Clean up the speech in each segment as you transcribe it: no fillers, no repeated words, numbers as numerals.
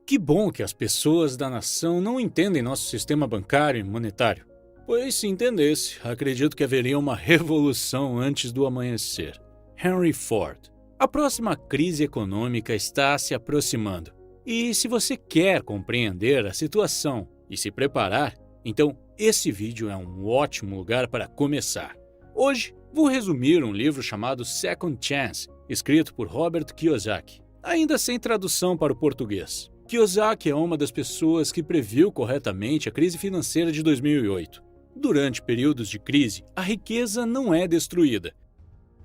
Que bom que as pessoas da nação não entendem nosso sistema bancário e monetário. Pois se entendesse, acredito que haveria uma revolução antes do amanhecer. Henry Ford. A próxima crise econômica está se aproximando. E se você quer compreender a situação e se preparar, então esse vídeo é um ótimo lugar para começar. Hoje, vou resumir um livro chamado Second Chance, escrito por Robert Kiyosaki, ainda sem tradução para o português. Kiyosaki é uma das pessoas que previu corretamente a crise financeira de 2008. Durante períodos de crise, a riqueza não é destruída.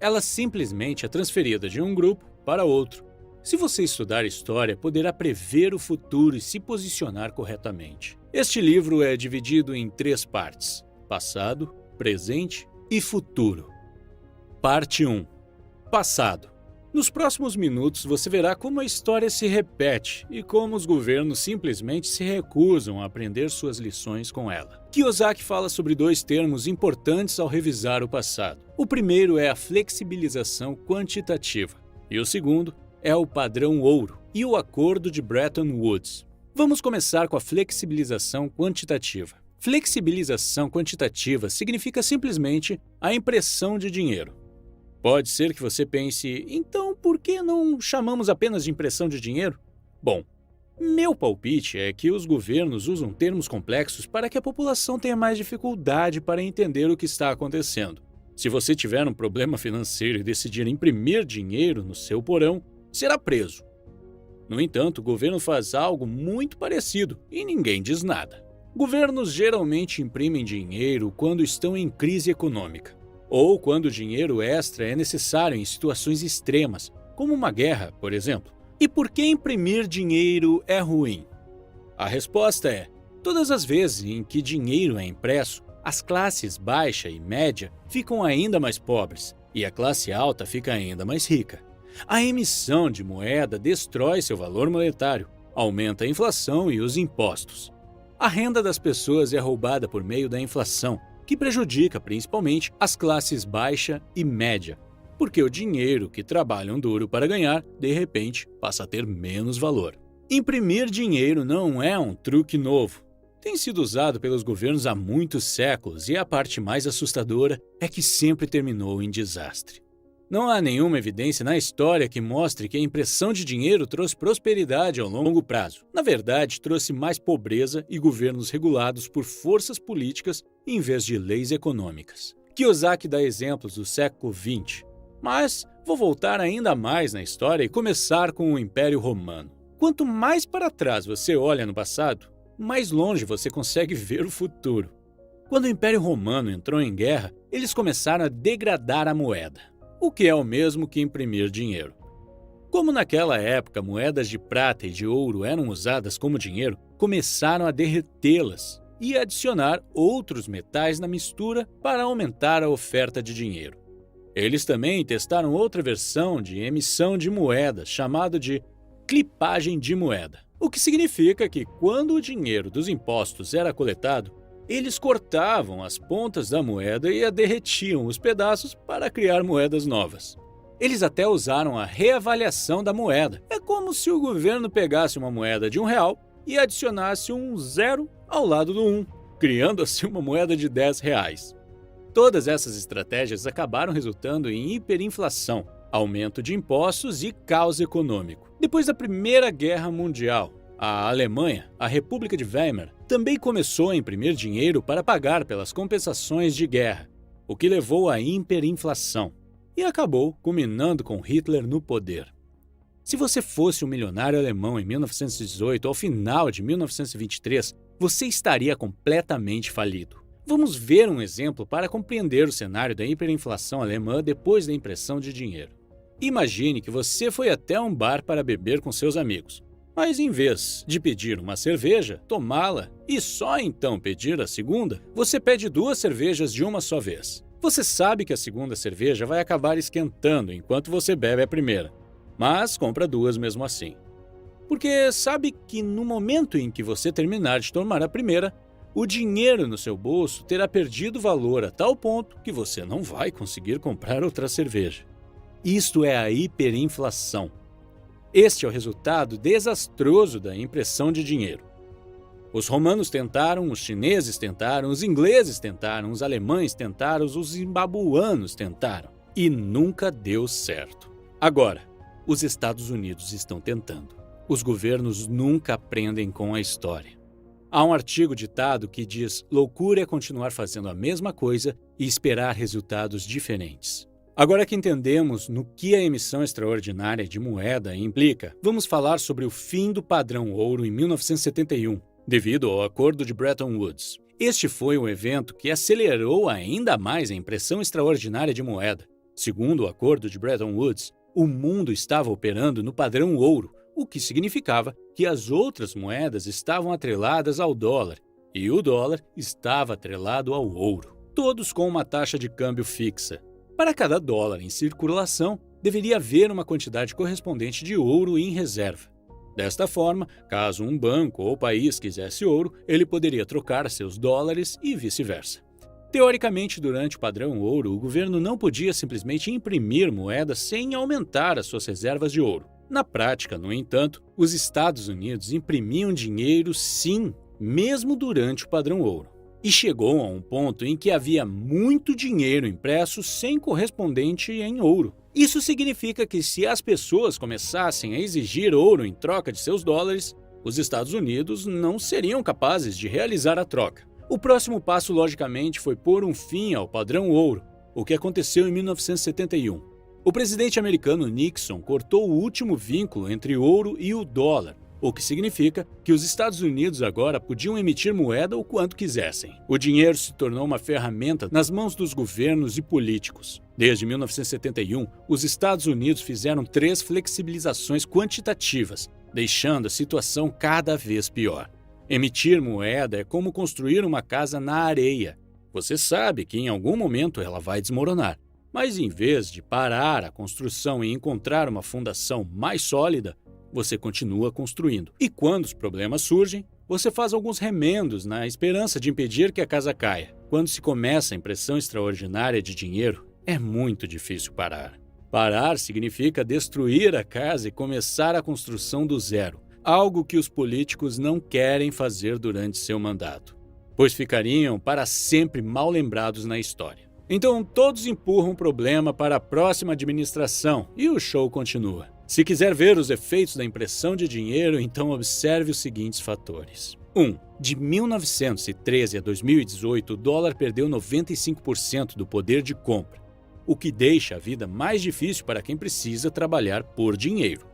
Ela simplesmente é transferida de um grupo para outro. Se você estudar história, poderá prever o futuro e se posicionar corretamente. Este livro é dividido em 3 partes: passado, presente e futuro. Parte 1. Passado. Nos próximos minutos você verá como a história se repete e como os governos simplesmente se recusam a aprender suas lições com ela. Kiyosaki fala sobre 2 termos importantes ao revisar o passado. O primeiro é a flexibilização quantitativa e o segundo é o padrão ouro e o acordo de Bretton Woods. Vamos começar com a flexibilização quantitativa. Flexibilização quantitativa significa simplesmente a impressão de dinheiro. Pode ser que você pense, então por que não chamamos apenas de impressão de dinheiro? Bom, meu palpite é que os governos usam termos complexos para que a população tenha mais dificuldade para entender o que está acontecendo. Se você tiver um problema financeiro e decidir imprimir dinheiro no seu porão, será preso. No entanto, o governo faz algo muito parecido e ninguém diz nada. Governos geralmente imprimem dinheiro quando estão em crise econômica, ou quando o dinheiro extra é necessário em situações extremas, como uma guerra, por exemplo. E por que imprimir dinheiro é ruim? A resposta é: todas as vezes em que dinheiro é impresso, as classes baixa e média ficam ainda mais pobres e a classe alta fica ainda mais rica. A emissão de moeda destrói seu valor monetário, aumenta a inflação e os impostos. A renda das pessoas é roubada por meio da inflação, que prejudica principalmente as classes baixa e média, porque o dinheiro que trabalham duro para ganhar, de repente, passa a ter menos valor. Imprimir dinheiro não é um truque novo. Tem sido usado pelos governos há muitos séculos e a parte mais assustadora é que sempre terminou em desastre. Não há nenhuma evidência na história que mostre que a impressão de dinheiro trouxe prosperidade ao longo prazo. Na verdade, trouxe mais pobreza e governos regulados por forças políticas em vez de leis econômicas. Kiyosaki dá exemplos do século XX, mas vou voltar ainda mais na história e começar com o Império Romano. Quanto mais para trás você olha no passado, mais longe você consegue ver o futuro. Quando o Império Romano entrou em guerra, eles começaram a degradar a moeda, o que é o mesmo que imprimir dinheiro. Como naquela época moedas de prata e de ouro eram usadas como dinheiro, começaram a derretê-las e adicionar outros metais na mistura para aumentar a oferta de dinheiro. Eles também testaram outra versão de emissão de moeda, chamada de clipagem de moeda, o que significa que quando o dinheiro dos impostos era coletado, eles cortavam as pontas da moeda e a derretiam os pedaços para criar moedas novas. Eles até usaram a reavaliação da moeda. É como se o governo pegasse uma moeda de R$1 e adicionasse um 0 ao lado do 1, criando assim uma moeda de R$10. Todas essas estratégias acabaram resultando em hiperinflação, aumento de impostos e caos econômico. Depois da Primeira Guerra Mundial, a Alemanha, a República de Weimar, também começou a imprimir dinheiro para pagar pelas compensações de guerra, o que levou à hiperinflação e acabou culminando com Hitler no poder. Se você fosse um milionário alemão em 1918 ao final de 1923, você estaria completamente falido. Vamos ver um exemplo para compreender o cenário da hiperinflação alemã depois da impressão de dinheiro. Imagine que você foi até um bar para beber com seus amigos. Mas em vez de pedir uma cerveja, tomá-la e só então pedir a segunda, você pede 2 cervejas de uma só vez. Você sabe que a segunda cerveja vai acabar esquentando enquanto você bebe a primeira, mas compra 2 mesmo assim. Porque sabe que no momento em que você terminar de tomar a primeira, o dinheiro no seu bolso terá perdido valor a tal ponto que você não vai conseguir comprar outra cerveja. Isto é a hiperinflação. Este é o resultado desastroso da impressão de dinheiro. Os romanos tentaram, os chineses tentaram, os ingleses tentaram, os alemães tentaram, os zimbabuanos tentaram. E nunca deu certo. Agora, os Estados Unidos estão tentando. Os governos nunca aprendem com a história. Há um artigo ditado que diz: loucura é continuar fazendo a mesma coisa e esperar resultados diferentes. Agora que entendemos no que a emissão extraordinária de moeda implica, vamos falar sobre o fim do padrão ouro em 1971, devido ao Acordo de Bretton Woods. Este foi um evento que acelerou ainda mais a impressão extraordinária de moeda. Segundo o Acordo de Bretton Woods, o mundo estava operando no padrão ouro, o que significava que as outras moedas estavam atreladas ao dólar e o dólar estava atrelado ao ouro, todos com uma taxa de câmbio fixa. Para cada dólar em circulação, deveria haver uma quantidade correspondente de ouro em reserva. Desta forma, caso um banco ou país quisesse ouro, ele poderia trocar seus dólares e vice-versa. Teoricamente, durante o padrão ouro, o governo não podia simplesmente imprimir moedas sem aumentar as suas reservas de ouro. Na prática, no entanto, os Estados Unidos imprimiam dinheiro sim, mesmo durante o padrão ouro. E chegou a um ponto em que havia muito dinheiro impresso sem correspondente em ouro. Isso significa que se as pessoas começassem a exigir ouro em troca de seus dólares, os Estados Unidos não seriam capazes de realizar a troca. O próximo passo, logicamente, foi pôr um fim ao padrão ouro, o que aconteceu em 1971. O presidente americano Nixon cortou o último vínculo entre ouro e o dólar, o que significa que os Estados Unidos agora podiam emitir moeda o quanto quisessem. O dinheiro se tornou uma ferramenta nas mãos dos governos e políticos. Desde 1971, os Estados Unidos fizeram 3 flexibilizações quantitativas, deixando a situação cada vez pior. Emitir moeda é como construir uma casa na areia. Você sabe que em algum momento ela vai desmoronar. Mas em vez de parar a construção e encontrar uma fundação mais sólida, você continua construindo. E quando os problemas surgem, você faz alguns remendos na esperança de impedir que a casa caia. Quando se começa a impressão extraordinária de dinheiro, é muito difícil parar. Parar significa destruir a casa e começar a construção do zero, algo que os políticos não querem fazer durante seu mandato, pois ficariam para sempre mal lembrados na história. Então, todos empurram o problema para a próxima administração e o show continua. Se quiser ver os efeitos da impressão de dinheiro, então observe os seguintes fatores. 1. De 1913 a 2018, o dólar perdeu 95% do poder de compra, o que deixa a vida mais difícil para quem precisa trabalhar por dinheiro.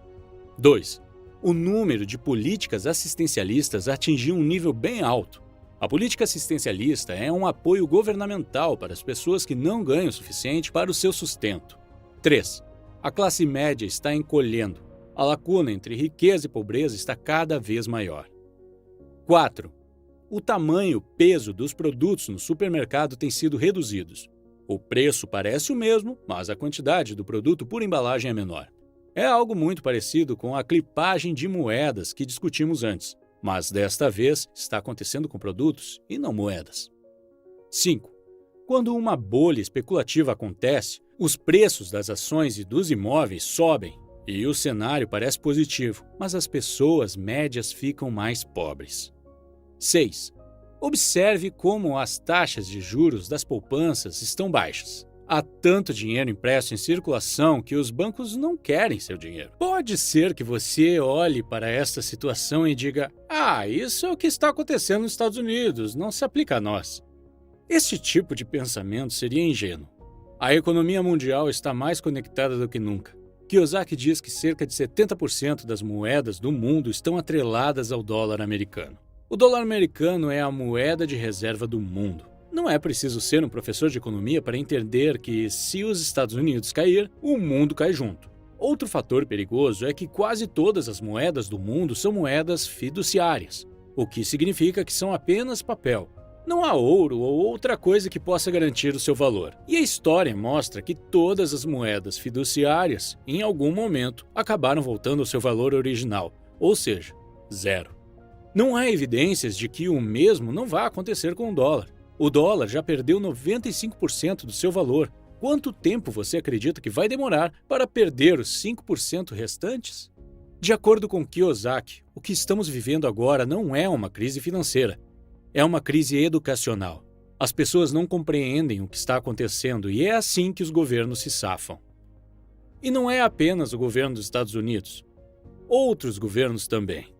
2. O número de políticas assistencialistas atingiu um nível bem alto. A política assistencialista é um apoio governamental para as pessoas que não ganham o suficiente para o seu sustento. 3. A classe média está encolhendo. A lacuna entre riqueza e pobreza está cada vez maior. 4. O tamanho e o peso dos produtos no supermercado têm sido reduzidos. O preço parece o mesmo, mas a quantidade do produto por embalagem é menor. É algo muito parecido com a clipagem de moedas que discutimos antes. Mas desta vez está acontecendo com produtos e não moedas. 5. Quando uma bolha especulativa acontece, os preços das ações e dos imóveis sobem e o cenário parece positivo, mas as pessoas médias ficam mais pobres. 6. Observe como as taxas de juros das poupanças estão baixas. Há tanto dinheiro impresso em circulação que os bancos não querem seu dinheiro. Pode ser que você olhe para esta situação e diga: isso é o que está acontecendo nos Estados Unidos, não se aplica a nós. Este tipo de pensamento seria ingênuo. A economia mundial está mais conectada do que nunca. Kiyosaki diz que cerca de 70% das moedas do mundo estão atreladas ao dólar americano. O dólar americano é a moeda de reserva do mundo. Não é preciso ser um professor de economia para entender que, se os Estados Unidos cair, o mundo cai junto. Outro fator perigoso é que quase todas as moedas do mundo são moedas fiduciárias, o que significa que são apenas papel. Não há ouro ou outra coisa que possa garantir o seu valor. E a história mostra que todas as moedas fiduciárias, em algum momento, acabaram voltando ao seu valor original, ou seja, zero. Não há evidências de que o mesmo não vá acontecer com o dólar. O dólar já perdeu 95% do seu valor. Quanto tempo você acredita que vai demorar para perder os 5% restantes? De acordo com Kiyosaki, o que estamos vivendo agora não é uma crise financeira, é uma crise educacional. As pessoas não compreendem o que está acontecendo e é assim que os governos se safam. E não é apenas o governo dos Estados Unidos. Outros governos também.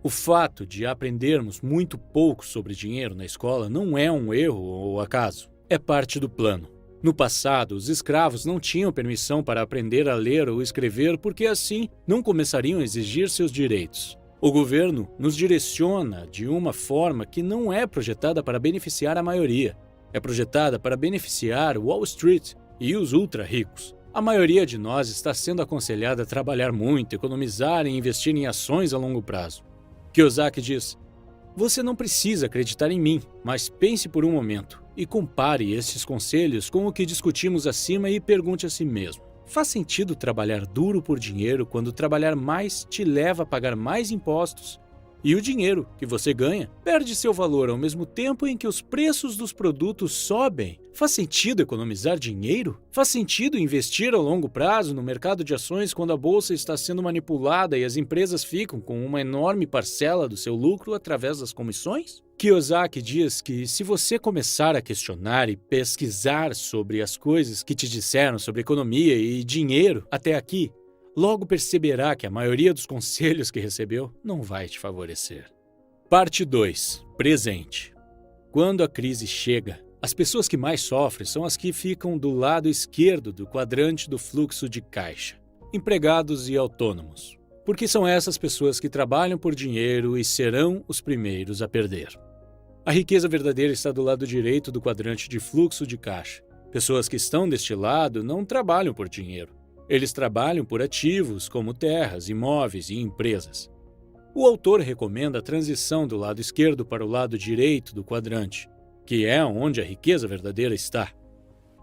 O fato de aprendermos muito pouco sobre dinheiro na escola não é um erro ou acaso, é parte do plano. No passado, os escravos não tinham permissão para aprender a ler ou escrever porque assim não começariam a exigir seus direitos. O governo nos direciona de uma forma que não é projetada para beneficiar a maioria. É projetada para beneficiar Wall Street e os ultra-ricos. A maioria de nós está sendo aconselhada a trabalhar muito, economizar e investir em ações a longo prazo. Kiyosaki diz: "Você não precisa acreditar em mim, mas pense por um momento e compare esses conselhos com o que discutimos acima e pergunte a si mesmo. Faz sentido trabalhar duro por dinheiro quando trabalhar mais te leva a pagar mais impostos? E o dinheiro que você ganha perde seu valor ao mesmo tempo em que os preços dos produtos sobem. Faz sentido economizar dinheiro? Faz sentido investir a longo prazo no mercado de ações quando a bolsa está sendo manipulada e as empresas ficam com uma enorme parcela do seu lucro através das comissões?" Kiyosaki diz que se você começar a questionar e pesquisar sobre as coisas que te disseram sobre economia e dinheiro até aqui, logo perceberá que a maioria dos conselhos que recebeu não vai te favorecer. Parte 2. Presente. Quando a crise chega, as pessoas que mais sofrem são as que ficam do lado esquerdo do quadrante do fluxo de caixa, empregados e autônomos, porque são essas pessoas que trabalham por dinheiro e serão os primeiros a perder. A riqueza verdadeira está do lado direito do quadrante de fluxo de caixa. Pessoas que estão deste lado não trabalham por dinheiro. Eles trabalham por ativos como terras, imóveis e empresas. O autor recomenda a transição do lado esquerdo para o lado direito do quadrante, que é onde a riqueza verdadeira está.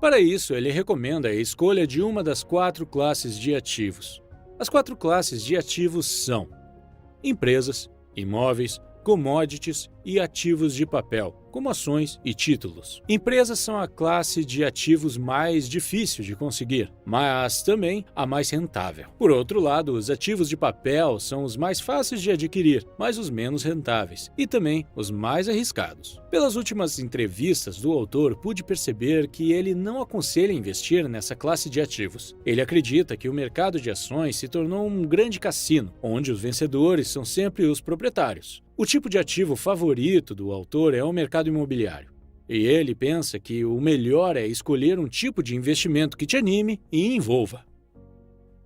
Para isso, ele recomenda a escolha de uma das 4 classes de ativos. As 4 classes de ativos são empresas, imóveis, commodities e ativos de papel, como ações e títulos. Empresas são a classe de ativos mais difícil de conseguir, mas também a mais rentável. Por outro lado, os ativos de papel são os mais fáceis de adquirir, mas os menos rentáveis, e também os mais arriscados. Pelas últimas entrevistas do autor, pude perceber que ele não aconselha investir nessa classe de ativos. Ele acredita que o mercado de ações se tornou um grande cassino, onde os vencedores são sempre os proprietários. O tipo de ativo favorito do autor é o mercado imobiliário. E ele pensa que o melhor é escolher um tipo de investimento que te anime e envolva.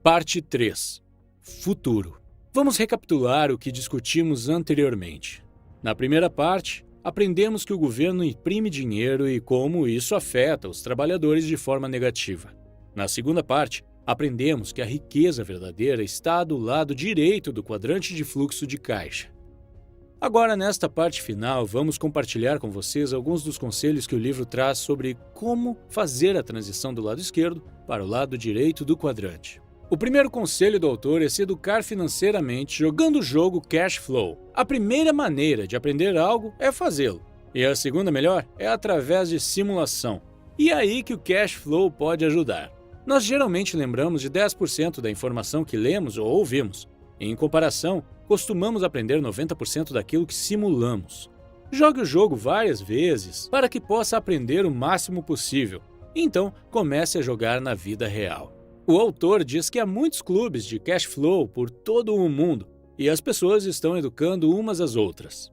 Parte 3. Futuro. Vamos recapitular o que discutimos anteriormente. Na primeira parte, aprendemos que o governo imprime dinheiro e como isso afeta os trabalhadores de forma negativa. Na segunda parte, aprendemos que a riqueza verdadeira está do lado direito do quadrante de fluxo de caixa. Agora, nesta parte final, vamos compartilhar com vocês alguns dos conselhos que o livro traz sobre como fazer a transição do lado esquerdo para o lado direito do quadrante. O primeiro conselho do autor é se educar financeiramente jogando o jogo Cash Flow. A primeira maneira de aprender algo é fazê-lo, e a segunda melhor é através de simulação. E é aí que o Cash Flow pode ajudar. Nós geralmente lembramos de 10% da informação que lemos ou ouvimos. Em comparação, costumamos aprender 90% daquilo que simulamos. Jogue o jogo várias vezes para que possa aprender o máximo possível. Então, comece a jogar na vida real. O autor diz que há muitos clubes de cash flow por todo o mundo e as pessoas estão educando umas às outras.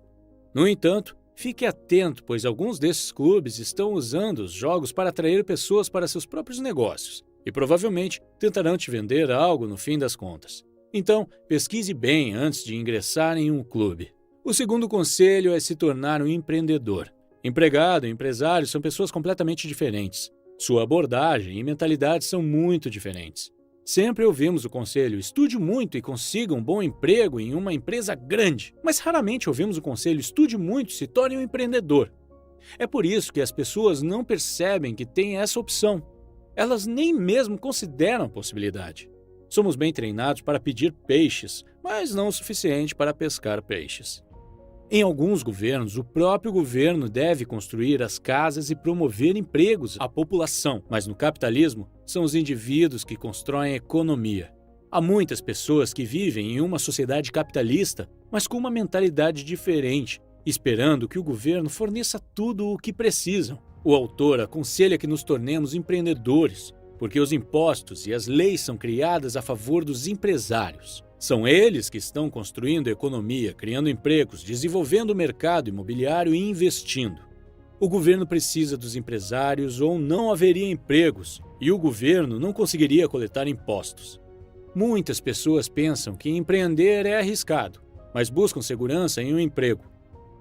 No entanto, fique atento, pois alguns desses clubes estão usando os jogos para atrair pessoas para seus próprios negócios e provavelmente tentarão te vender algo no fim das contas. Então, pesquise bem antes de ingressar em um clube. O segundo conselho é se tornar um empreendedor. Empregado e empresário são pessoas completamente diferentes. Sua abordagem e mentalidade são muito diferentes. Sempre ouvimos o conselho: estude muito e consiga um bom emprego em uma empresa grande. Mas raramente ouvimos o conselho: estude muito e se torne um empreendedor. É por isso que as pessoas não percebem que têm essa opção. Elas nem mesmo consideram a possibilidade. Somos bem treinados para pedir peixes, mas não o suficiente para pescar peixes. Em alguns governos, o próprio governo deve construir as casas e promover empregos à população, mas no capitalismo, são os indivíduos que constroem a economia. Há muitas pessoas que vivem em uma sociedade capitalista, mas com uma mentalidade diferente, esperando que o governo forneça tudo o que precisam. O autor aconselha que nos tornemos empreendedores, porque os impostos e as leis são criadas a favor dos empresários. São eles que estão construindo a economia, criando empregos, desenvolvendo o mercado imobiliário e investindo. O governo precisa dos empresários ou não haveria empregos e o governo não conseguiria coletar impostos. Muitas pessoas pensam que empreender é arriscado, mas buscam segurança em um emprego.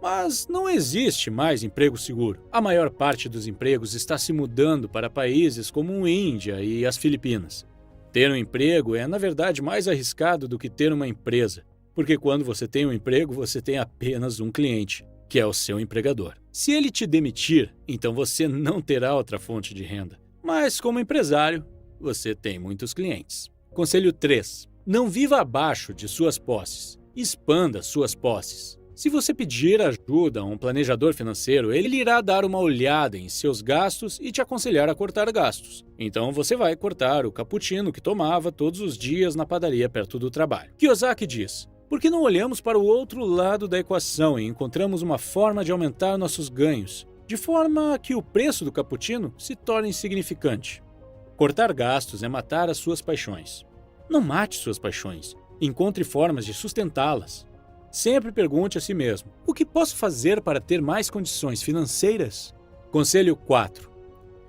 Mas não existe mais emprego seguro. A maior parte dos empregos está se mudando para países como a Índia e as Filipinas. Ter um emprego é, na verdade, mais arriscado do que ter uma empresa, porque quando você tem um emprego, você tem apenas um cliente, que é o seu empregador. Se ele te demitir, então você não terá outra fonte de renda. Mas, como empresário, você tem muitos clientes. Conselho 3. Não viva abaixo de suas posses. Expanda suas posses. Se você pedir ajuda a um planejador financeiro, ele irá dar uma olhada em seus gastos e te aconselhar a cortar gastos. Então você vai cortar o cappuccino que tomava todos os dias na padaria perto do trabalho. Kiyosaki diz: por que não olhamos para o outro lado da equação e encontramos uma forma de aumentar nossos ganhos, de forma que o preço do cappuccino se torne insignificante? Cortar gastos é matar as suas paixões. Não mate suas paixões. Encontre formas de sustentá-las. Sempre pergunte a si mesmo: o que posso fazer para ter mais condições financeiras? Conselho 4.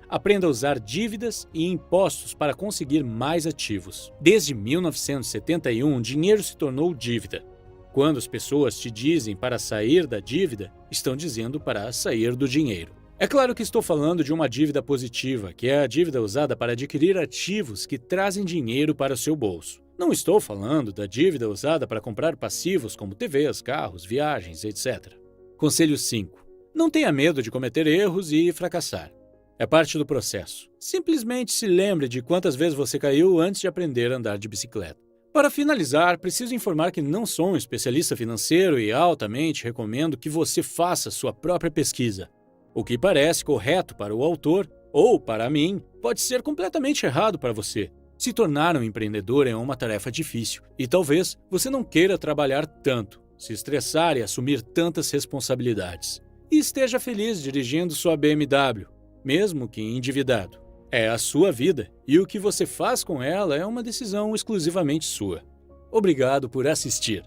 Aprenda a usar dívidas e impostos para conseguir mais ativos. Desde 1971, dinheiro se tornou dívida. Quando as pessoas te dizem para sair da dívida, estão dizendo para sair do dinheiro. É claro que estou falando de uma dívida positiva, que é a dívida usada para adquirir ativos que trazem dinheiro para o seu bolso. Não estou falando da dívida usada para comprar passivos como TVs, carros, viagens, etc. Conselho 5. Não tenha medo de cometer erros e fracassar. É parte do processo. Simplesmente se lembre de quantas vezes você caiu antes de aprender a andar de bicicleta. Para finalizar, preciso informar que não sou um especialista financeiro e altamente recomendo que você faça sua própria pesquisa. O que parece correto para o autor, ou para mim, pode ser completamente errado para você. Se tornar um empreendedor é uma tarefa difícil e talvez você não queira trabalhar tanto, se estressar e assumir tantas responsabilidades. E esteja feliz dirigindo sua BMW, mesmo que endividado. É a sua vida e o que você faz com ela é uma decisão exclusivamente sua. Obrigado por assistir.